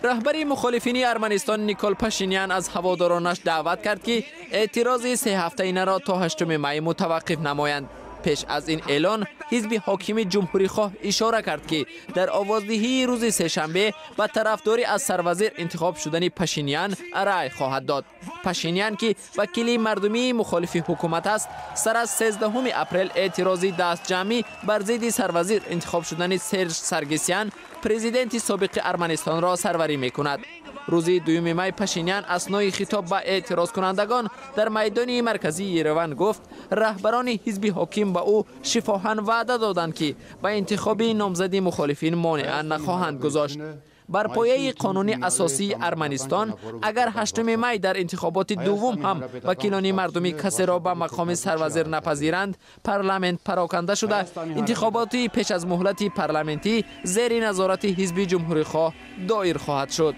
رهبری مخالفین ارمنستان نیکول پاشینیان از هوادارانش دعوت کرد که اعتراض 3 هفته‌ای را تا 8 می متوقف نمایند. پیش از این اعلان حزب حاکم جمهوری خواه اشاره کرد که در آوازدهی روز سه‌شنبه به طرفداری از سروزیر انتخاب شدن پاشینیان رأی خواهد داد. پاشینیان که وکیل مردمی مخالف حکومت است، سر از 13 اپریل اعتراضی دست جمعی بر ضد سروزیر انتخاب شدن سرژ سرگسیان پرزیدنت سابق ارمنستان را سروری می‌کند. روز 2 می پاشینیان اثنای خطاب به اعتراض کنندگان در میدان مرکزی یروان گفت رهبران حزب حاکم به او شفاهاً وعده دادند که به انتخاب نامزد مخالفین مانع نخواهند گذاشت. بر پایه قانون اساسی ارمنستان اگر 8 می در انتخابات دوم هم وکیلان مردمی کسی را به مقام سروزیر نپذیرند، پارلمان پراکنده شده انتخابات پیش از مهلت پارلمانی زیر نظارت حزب جمهوری خواه دایر خواهد شد.